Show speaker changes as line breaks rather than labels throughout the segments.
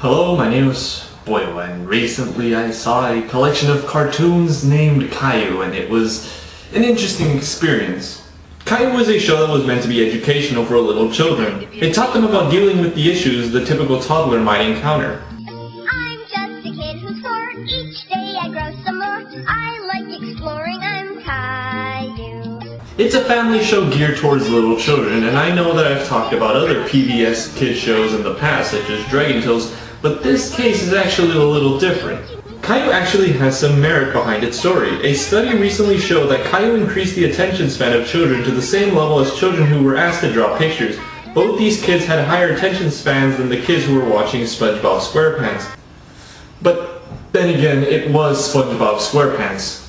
Hello, my name is Boyle, and recently I saw a collection of cartoons named Caillou, and it was an interesting experience. Caillou was a show that was meant to be educational for little children. It taught them about dealing with the issues the typical toddler might encounter.
I'm just a kid who's 4. Each day I grow some more. I like exploring. I'm Caillou.
It's a family show geared towards little children, and I know that I've talked about other PBS kids shows in the past, such as Dragon Tales, but this case is actually a little different. Caillou actually has some merit behind its story. A study recently showed that Caillou increased the attention span of children to the same level as children who were asked to draw pictures. Both these kids had higher attention spans than the kids who were watching SpongeBob SquarePants. But then again, it was SpongeBob SquarePants.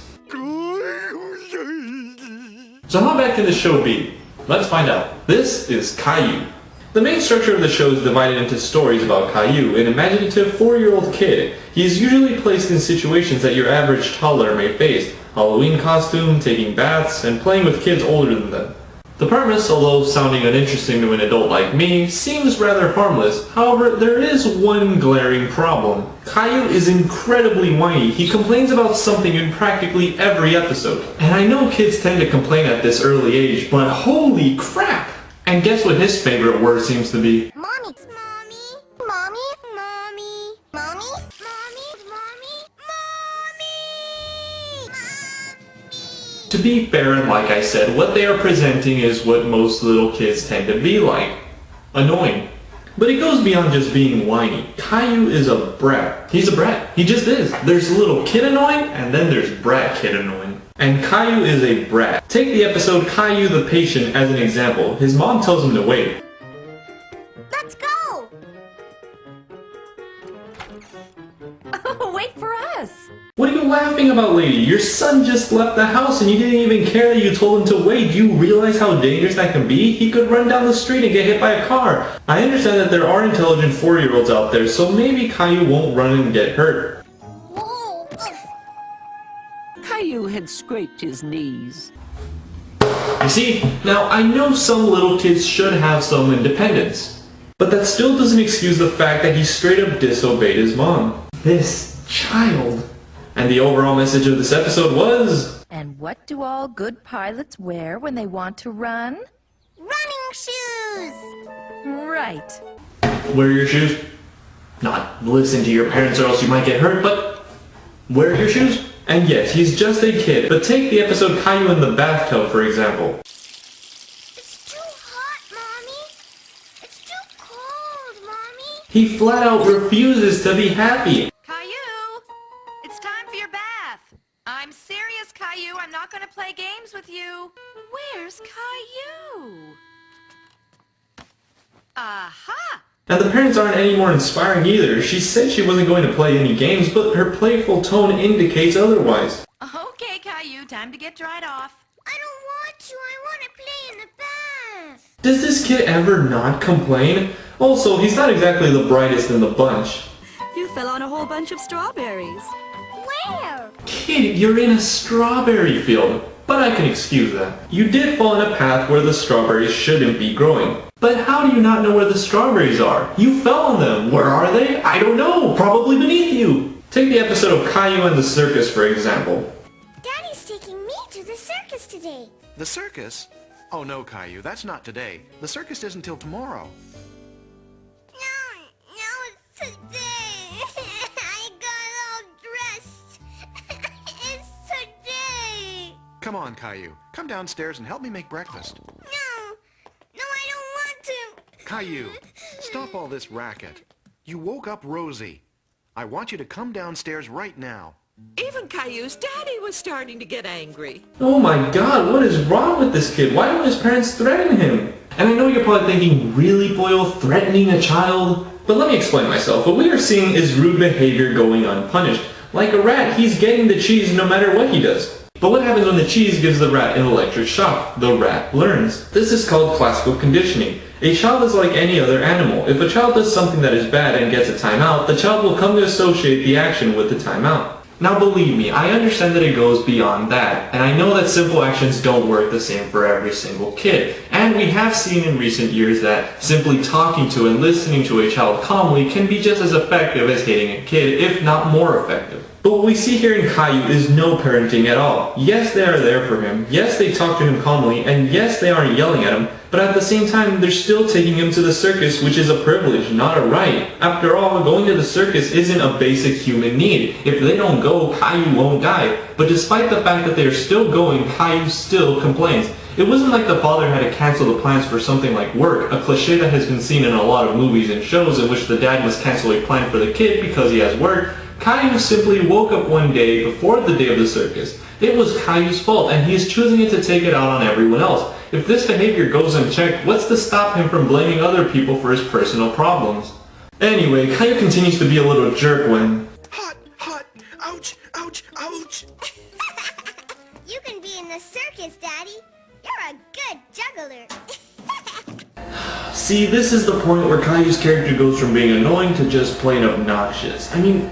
So how bad can the show be? Let's find out. This is Caillou. The main structure of the show is divided into stories about Caillou, an imaginative 4-year-old kid. He is usually placed in situations that your average toddler may face: Halloween costume, taking baths, and playing with kids older than them. The premise, although sounding uninteresting to an adult like me, seems rather harmless. However, there is one glaring problem. Caillou is incredibly whiny. He complains about something in practically every episode. And I know kids tend to complain at this early age, but holy crap! And guess what his favorite word seems to be?
Mommy. Mommy. Mommy. Mommy. Mommy. Mommy. Mommy. Mommy. Mommy.
To be fair, and like I said, what they are presenting is what most little kids tend to be like. Annoying. But it goes beyond just being whiny. Caillou is a brat. He's a brat. He just is. There's little kid annoying, and then there's brat kid annoying. And Caillou is a brat. Take the episode Caillou the Patient as an example. His mom tells him to wait.
Let's go.
Oh, wait for us.
What are you laughing about, lady? Your son just left the house and you didn't even care that you told him to wait. Do you realize how dangerous that can be? He could run down the street and get hit by a car. I understand that there are intelligent 4-year-olds out there, so maybe Caillou won't run and get hurt.
Whoa.
Caillou had scraped his knees.
You see, now I know some little kids should have some independence, but that still doesn't excuse the fact that he straight up disobeyed his mom. This child. And the overall message of this episode was...
And what do all good pilots wear when they want to run?
Running shoes.
Right.
Wear your shoes. Not listen to your parents or else you might get hurt, but wear your shoes. And yes, he's just a kid, but take the episode Caillou in the bathtub, for example.
It's too hot, Mommy. It's too cold, Mommy.
He flat out refuses to be happy.
Caillou, it's time for your bath. I'm serious, Caillou. I'm not going to play games with you. Where's Caillou? Aha!
Now the parents aren't any more inspiring either. She said she wasn't going to play any games, but her playful tone indicates otherwise.
Okay, Caillou, time to get dried off.
I don't want to. I want to play in the bath.
Does this kid ever not complain? Also, he's not exactly the brightest in the bunch.
You fell on a whole bunch of strawberries.
Where?
Kid, you're in a strawberry field. But I can excuse that. You did fall in a path where the strawberries shouldn't be growing. But how do you not know where the strawberries are? You fell on them. Where are they? I don't know. Probably beneath you. Take the episode of Caillou and the Circus, for example.
Daddy's taking me to the circus today.
The circus? Oh no, Caillou, that's not today. The circus isn't till tomorrow.
No, it's today. I got all dressed. It's today.
Come on, Caillou. Come downstairs and help me make breakfast.
No, I don't want to.
Caillou, stop all this racket. You woke up Rosie. I want you to come downstairs right now.
Even Caillou's daddy was starting to get angry.
Oh my god, what is wrong with this kid? Why don't his parents threaten him? And I know you're probably thinking, really, Boyle, threatening a child? But let me explain myself. What we are seeing is rude behavior going unpunished. Like a rat, he's getting the cheese no matter what he does. But what happens when the cheese gives the rat an electric shock? The rat learns. This is called classical conditioning. A child is like any other animal. If a child does something that is bad and gets a timeout, the child will come to associate the action with the timeout. Now believe me, I understand that it goes beyond that, and I know that simple actions don't work the same for every single kid, and we have seen in recent years that simply talking to and listening to a child calmly can be just as effective as hitting a kid, if not more effective. But what we see here in Caillou is no parenting at all. Yes, they are there for him, yes, they talk to him calmly, and yes, they aren't yelling at him, but at the same time, they're still taking him to the circus, which is a privilege, not a right. After all, going to the circus isn't a basic human need. If they don't go, Caillou won't die. But despite the fact that they are still going, Caillou still complains. It wasn't like the father had to cancel the plans for something like work, a cliché that has been seen in a lot of movies and shows in which the dad must cancel a plan for the kid because he has work. Caillou simply woke up one day before the day of the circus. It was Caillou's fault, and he is choosing it to take it out on everyone else. If this behavior goes unchecked, what's to stop him from blaming other people for his personal problems? Anyway, Caillou continues to be a little jerk when...
Hot, hot, ouch, ouch, ouch.
You can be in the circus, Daddy. You're a good juggler.
See, this is the point where Caillou's character goes from being annoying to just plain obnoxious. I mean,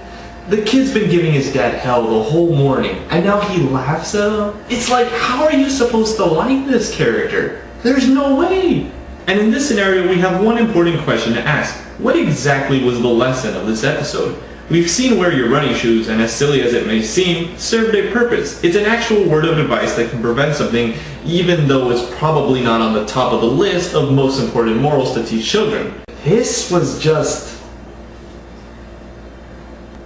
the kid's been giving his dad hell the whole morning, and now he laughs at him? It's like, how are you supposed to like this character? There's no way! And in this scenario, we have one important question to ask. What exactly was the lesson of this episode? We've seen wear your running shoes, and as silly as it may seem, served a purpose. It's an actual word of advice that can prevent something, even though it's probably not on the top of the list of most important morals to teach children. This was just...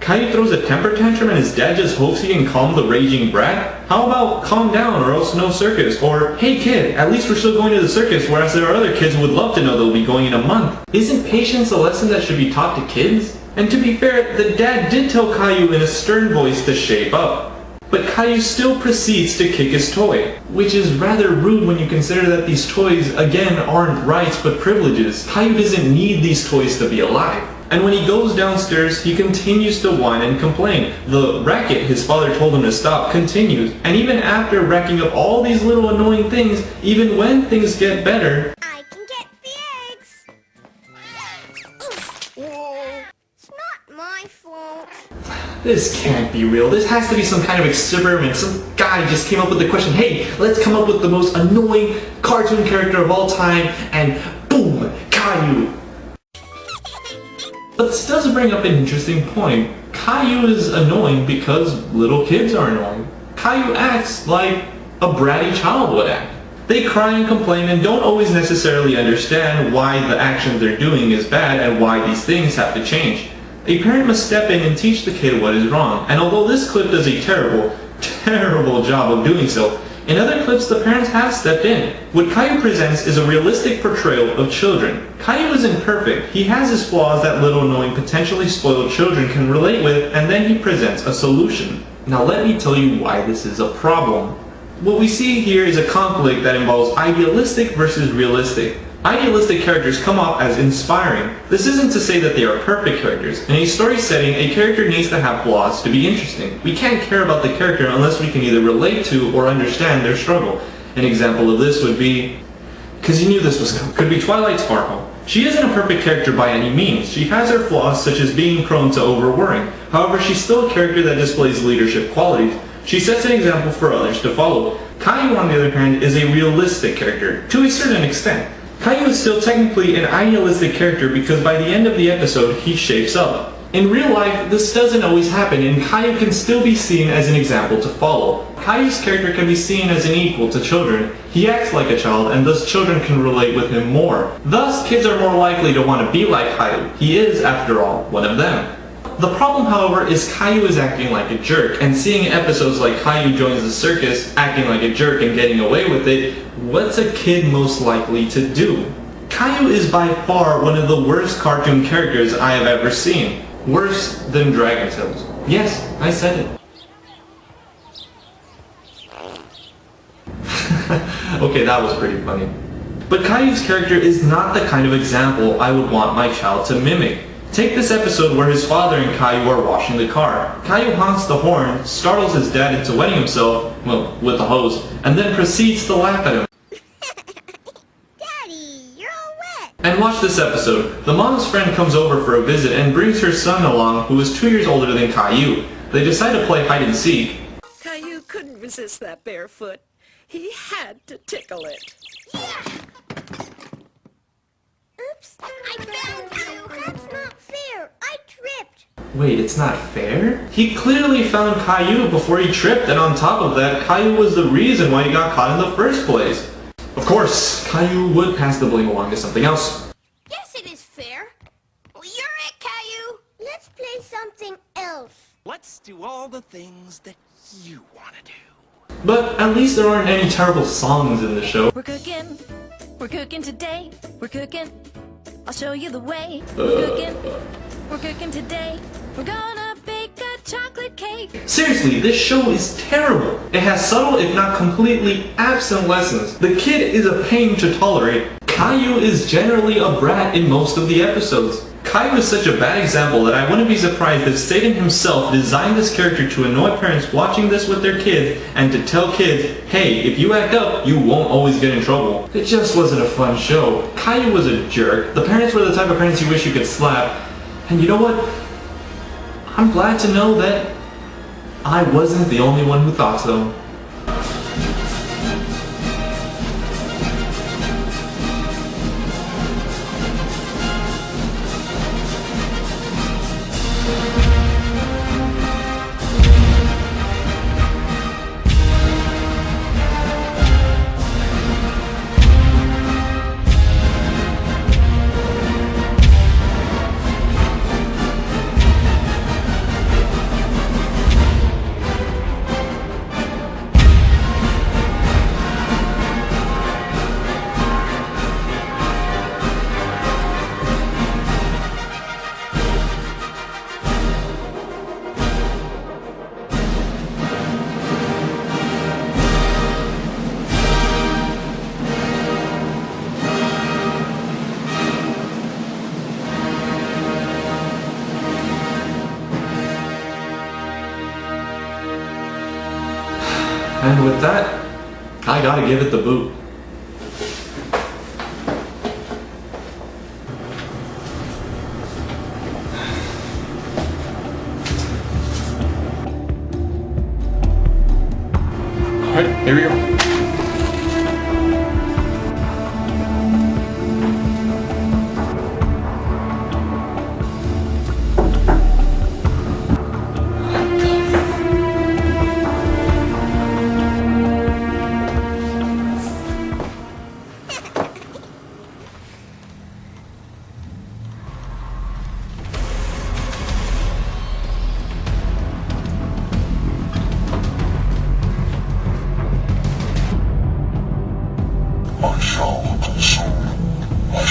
Caillou throws a temper tantrum and his dad just hopes he can calm the raging brat? How about calm down or else no circus? Or, hey kid, at least we're still going to the circus, whereas there are other kids who would love to know they'll be going in a month. Isn't patience a lesson that should be taught to kids? And to be fair, the dad did tell Caillou in a stern voice to shape up. But Caillou still proceeds to kick his toy, which is rather rude when you consider that these toys, again, aren't rights but privileges. Caillou doesn't need these toys to be alive. And when he goes downstairs, he continues to whine and complain. The racket his father told him to stop continues, and even after racking up all these little annoying things, even when things get better,
I can get the eggs. It's not my fault.
this can't be real. This has to be some kind of experiment. Some guy just came up with the question, hey, let's come up with the most annoying cartoon character of all time, and boom, Caillou. But this does bring up an interesting point. Caillou is annoying because little kids are annoying. Caillou acts like a bratty child would act. They cry and complain and don't always necessarily understand why the action they're doing is bad and why these things have to change. A parent must step in and teach the kid what is wrong, and although this clip does a terrible job of doing so, in other clips the parents have stepped in. What Caillou presents is a realistic portrayal of children. Caillou isn't perfect. He has his flaws that little annoying potentially spoiled children can relate with, and then he presents a solution. Now let me tell you why this is a problem. What we see here is a conflict that involves idealistic versus realistic. Idealistic characters come off as inspiring. This isn't to say that they are perfect characters. In a story setting, a character needs to have flaws to be interesting. We can't care about the character unless we can either relate to or understand their struggle. An example of this would be... Cause you knew this was coming. Could be Twilight Sparkle. She isn't a perfect character by any means. She has her flaws such as being prone to over-worrying. However, she's still a character that displays leadership qualities. She sets an example for others to follow. Caillou, on the other hand, is a realistic character, to a certain extent. Caillou is still technically an idealistic character because by the end of the episode, he shapes up. In real life, this doesn't always happen, and Caillou can still be seen as an example to follow. Caillou's character can be seen as an equal to children. He acts like a child, and thus children can relate with him more. Thus, kids are more likely to want to be like Caillou. He is, after all, one of them. The problem, however, is Caillou is acting like a jerk, and seeing episodes like Caillou joins the circus, acting like a jerk and getting away with it, what's a kid most likely to do? Caillou is by far one of the worst cartoon characters I have ever seen. Worse than Dragon Tales. Yes, I said it. Okay, that was pretty funny. But Caillou's character is not the kind of example I would want my child to mimic. Take this episode where his father and Caillou are washing the car. Caillou honks the horn, startles his dad into wetting himself, well, with the hose, and then proceeds to laugh at him.
Daddy, you're all wet.
And watch this episode. The mom's friend comes over for a visit and brings her son along who is 2 years older than Caillou. They decide to play hide and seek.
Caillou couldn't resist that barefoot. He had to tickle it.
Oops, I fell. That's not fair. I tripped.
Wait, it's not fair? He clearly found Caillou before he tripped, and on top of that, Caillou was the reason why he got caught in the first place. Of course, Caillou would pass the blame along to something else.
Yes, it is fair. Well, you're it, Caillou. Let's play something else.
Let's do all the things that you want to do.
But at least there aren't any terrible songs in the show.
We're cooking today, we're cooking. I'll show you the way. We're cooking today. We're gonna bake a chocolate cake.
Seriously, this show is terrible. It has subtle, if not completely absent lessons. The kid is a pain to tolerate. Caillou is generally a brat in most of the episodes. Caillou is such a bad example that I wouldn't be surprised if Satan himself designed this character to annoy parents watching this with their kids and to tell kids, hey, if you act up, you won't always get in trouble. It just wasn't a fun show. Caillou was a jerk. The parents were the type of parents you wish you could slap. And you know what? I'm glad to know that I wasn't the only one who thought so. And with that, I gotta give it the boot. Alright, here we go.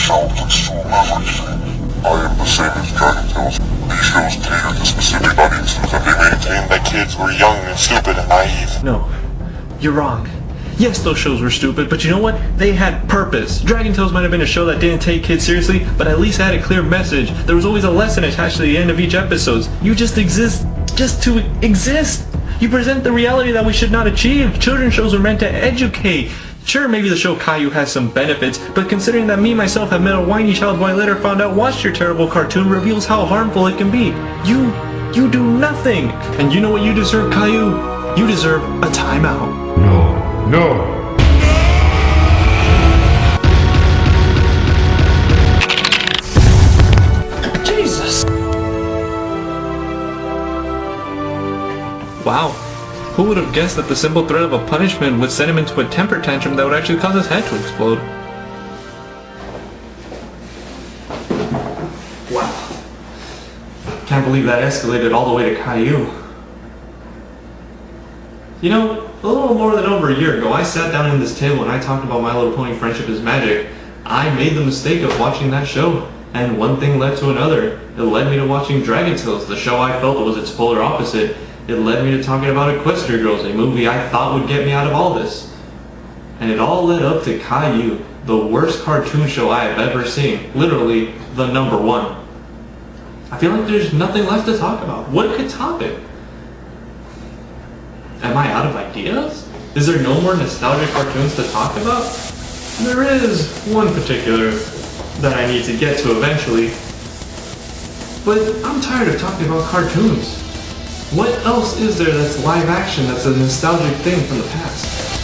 I consume everything. I am the same as Dragon Tales. These shows cater to specific audiences, and they maintain that kids were young and stupid and naive.
No, you're wrong. Yes, those shows were stupid, but you know what? They had purpose. Dragon Tales might have been a show that didn't take kids seriously, but at least had a clear message. There was always a lesson attached to the end of each episode. You just exist just to exist. You present the reality that we should not achieve. Children's shows are meant to educate. Sure, maybe the show Caillou has some benefits, but considering that me myself have met a whiny child who I later found out watched your terrible cartoon reveals how harmful it can be. You do nothing. And you know what you deserve, Caillou? You deserve a timeout.
No.
Jesus! Wow. Who would have guessed that the simple threat of a punishment would send him into a temper tantrum that would actually cause his head to explode? Wow. Can't believe that escalated all the way to Caillou. You know, a little more than over a year ago, I sat down at this table and I talked about My Little Pony Friendship is Magic. I made the mistake of watching that show, and one thing led to another. It led me to watching Dragon Tales, the show I felt was its polar opposite. It led me to talking about Equestria Girls, a movie I thought would get me out of all this. And it all led up to Caillou, the worst cartoon show I have ever seen. Literally, the number one. I feel like there's nothing left to talk about. What could top it? Am I out of ideas? Is there no more nostalgic cartoons to talk about? There is one particular that I need to get to eventually. But I'm tired of talking about cartoons. What else is there that's live action that's a nostalgic thing from the past?